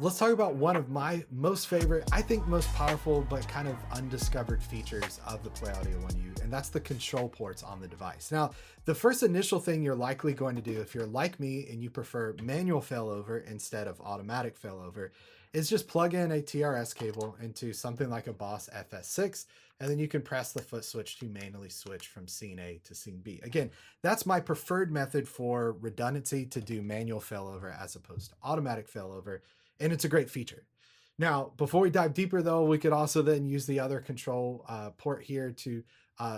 Let's talk about one of my most favorite, I think most powerful, but kind of undiscovered features of the PlayAUDIO1U, and that's the control ports on the device. Now, the first initial thing you're likely going to do if you're like me and you prefer manual failover instead of automatic failover is just plug in a TRS cable into something like a Boss FS6, and then you can press the foot switch to manually switch from scene A to scene B. Again, that's my preferred method for redundancy, to do manual failover as opposed to automatic failover. And it's a great feature. Now, before we dive deeper though, we could also then use the other control port here to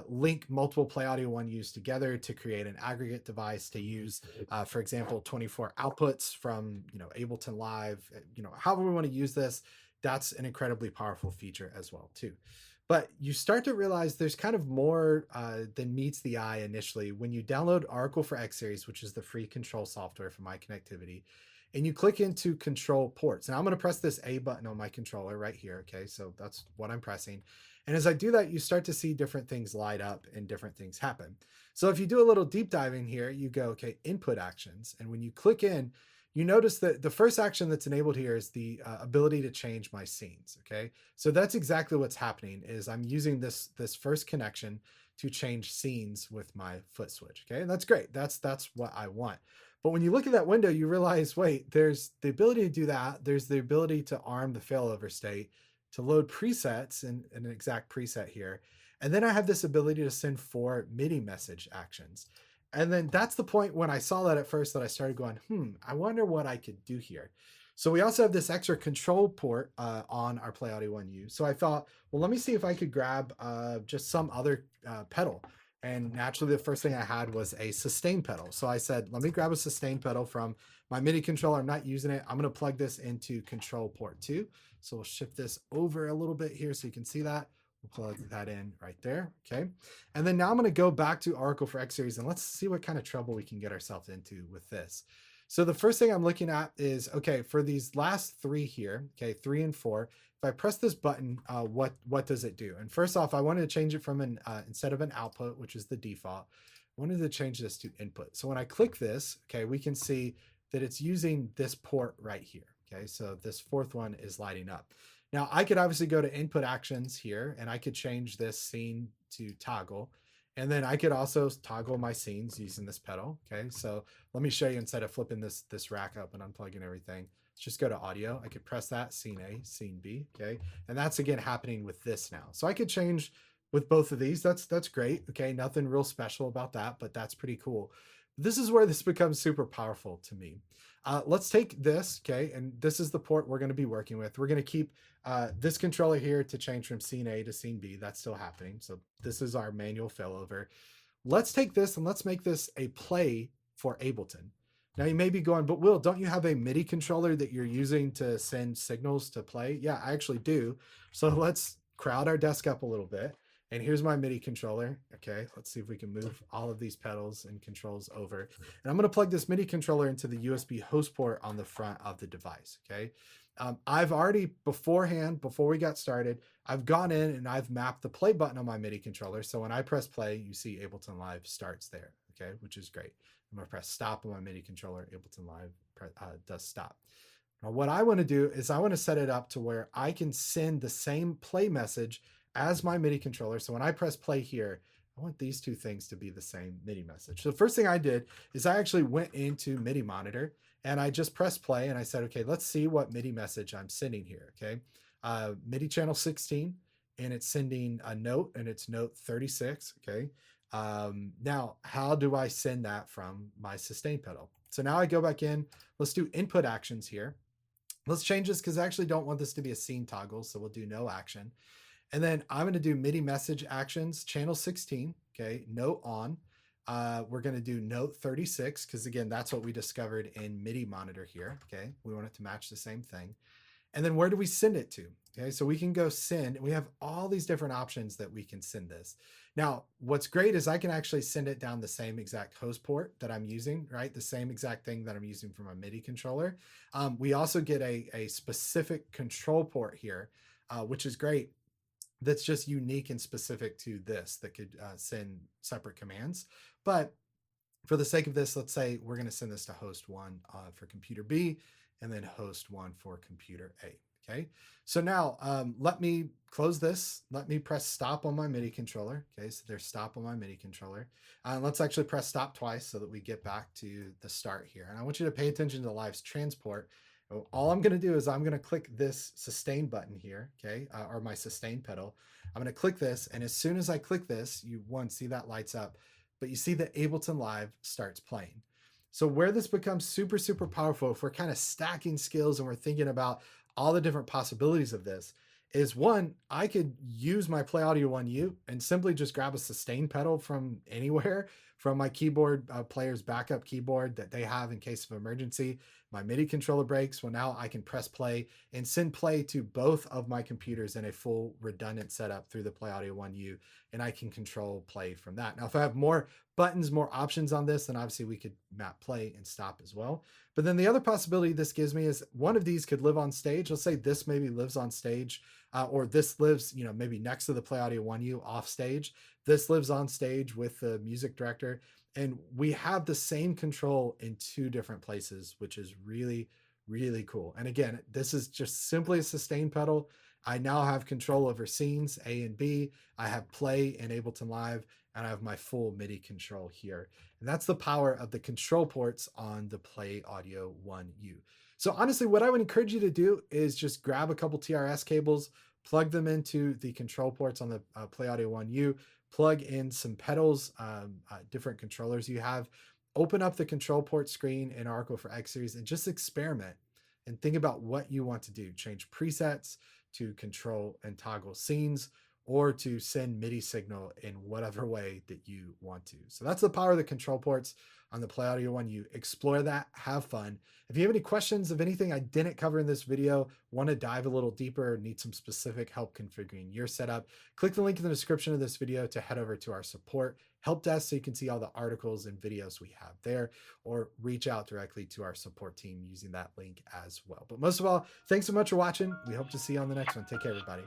link multiple PlayAUDIO1Us together to create an aggregate device to use, for example, 24 outputs from, Ableton Live, however we want to use this. That's an incredibly powerful feature as well too. But you start to realize there's kind of more than meets the eye initially when you download Oracle for X Series, which is the free control software from iConnectivity, and you click into control ports. Now I'm going to press this A button on my controller right here. Okay, so that's what I'm pressing. And as I do that, you start to see different things light up and different things happen. So if you do a little deep diving here, you go, okay, input actions. And when you click in, you notice that the first action that's enabled here is the ability to change my scenes. Okay, so that's exactly what's happening. Is I'm using this first connection to change scenes with my foot switch. Okay, and that's great. That's what I want. But when you look at that window, you realize, wait, there's the ability to do that. There's the ability to arm the failover state, to load presets in an exact preset here. And then I have this ability to send 4 MIDI message actions. And then that's the point when I saw that at first that I started going, I wonder what I could do here. So we also have this extra control port on our PlayAUDIO1U. So I thought, well, let me see if I could grab just some other pedal. And naturally, the first thing I had was a sustain pedal. So I said, let me grab a sustain pedal from my MIDI controller. I'm not using it. I'm going to plug this into control port 2. So we'll shift this over a little bit here so you can see that. We'll plug that in right there. Okay. And then now I'm going to go back to Oracle for X Series and let's see what kind of trouble we can get ourselves into with this. So the first thing I'm looking at is, okay, for these last 3 here, okay, 3 and 4, if I press this button, what does it do? And first off, I wanted to change it from an, instead of an output, which is the default, I wanted to change this to input. So when I click this, okay, we can see that it's using this port right here. Okay, so this 4th one is lighting up. Now I could obviously go to input actions here and I could change this scene to toggle. And then I could also toggle my scenes using this pedal. Okay, so let me show you instead of flipping this rack up and unplugging everything. Let's just go to audio. I could press that, scene A, scene B. Okay, and that's again happening with this now. So I could change with both of these. That's great. Okay, nothing real special about that, but that's pretty cool. This is where this becomes super powerful to me. Let's take this, okay, and this is the port we're going to be working with. We're going to keep this controller here to change from scene A to scene B. That's still happening. So this is our manual failover. Let's take this and let's make this a play for Ableton. Now you may be going, but Will, don't you have a MIDI controller that you're using to send signals to play? Yeah, I actually do. So let's crowd our desk up a little bit. And here's my MIDI controller. Okay, let's see if we can move all of these pedals and controls over. And I'm going to plug this MIDI controller into the USB host port on the front of the device. Okay, I've already beforehand, before we got started, I've gone in and I've mapped the play button on my MIDI controller. So when I press play, you see Ableton Live starts there. Okay, which is great. I'm going to press stop on my MIDI controller. Ableton Live does stop. Now, what I want to do is I want to set it up to where I can send the same play message as my MIDI controller. So when I press play here, I want these 2 things to be the same MIDI message. So the first thing I did is I actually went into MIDI monitor and I just pressed play and I said, okay, let's see what MIDI message I'm sending here. Okay. MIDI channel 16 and it's sending a note and it's note 36. Okay. Now how do I send that from my sustain pedal? So now I go back in, let's do input actions here. Let's change this because I actually don't want this to be a scene toggle. So we'll do no action. And then I'm going to do MIDI message actions, channel 16, okay, note on. We're going to do note 36, because again, that's what we discovered in MIDI monitor here, okay? We want it to match the same thing. And then where do we send it to? Okay, so we can go send, and we have all these different options that we can send this. Now, what's great is I can actually send it down the same exact host port that I'm using, right? The same exact thing that I'm using for my MIDI controller. We also get a specific control port here, which is great. That's just unique and specific to this that could send separate commands. But for the sake of this, let's say we're going to send this to host 1 for computer B. and then host 1 for computer A. Okay, so now let me close this. Let me press stop on my MIDI controller. Okay, so there's stop on my MIDI controller. Let's actually press stop twice so that we get back to the start here. And I want you to pay attention to Live's transport. All I'm going to do is I'm going to click this sustain button here, okay, or my sustain pedal. I'm going to click this, and as soon as I click this, you see that lights up, but you see that Ableton Live starts playing. So where this becomes super, super powerful, if we're kind of stacking skills and we're thinking about all the different possibilities of this, is one, I could use my PlayAUDIO1U and simply just grab a sustain pedal from anywhere, from my keyboard player's backup keyboard that they have in case of emergency. My MIDI controller breaks. Well, now I can press play and send play to both of my computers in a full redundant setup through the PlayAUDIO1U, and I can control play from that. Now, if I have more buttons, more options on this, then obviously we could map play and stop as well. But then the other possibility this gives me is one of these could live on stage. Let's say this maybe lives on stage, or this lives, maybe next to the PlayAUDIO1U off stage. This lives on stage with the music director, and we have the same control in 2 different places, which is really, really cool. And again, this is just simply a sustain pedal. I now have control over scenes A and B. I have play in Ableton Live, and I have my full MIDI control here. And that's the power of the control ports on the PlayAUDIO1U. So honestly, what I would encourage you to do is just grab a couple TRS cables, plug them into the control ports on the PlayAUDIO1U, plug in some pedals, different controllers you have, open up the control port screen in Oracle for X Series, and just experiment and think about what you want to do. Change presets to control and toggle scenes, or to send MIDI signal in whatever way that you want to. So that's the power of the control ports on the PlayAUDIO1U. Explore that, have fun. If you have any questions of anything I didn't cover in this video, want to dive a little deeper, need some specific help configuring your setup, click the link in the description of this video to head over to our support help desk so you can see all the articles and videos we have there, or reach out directly to our support team using that link as well. But most of all, thanks so much for watching. We hope to see you on the next one. Take care, everybody.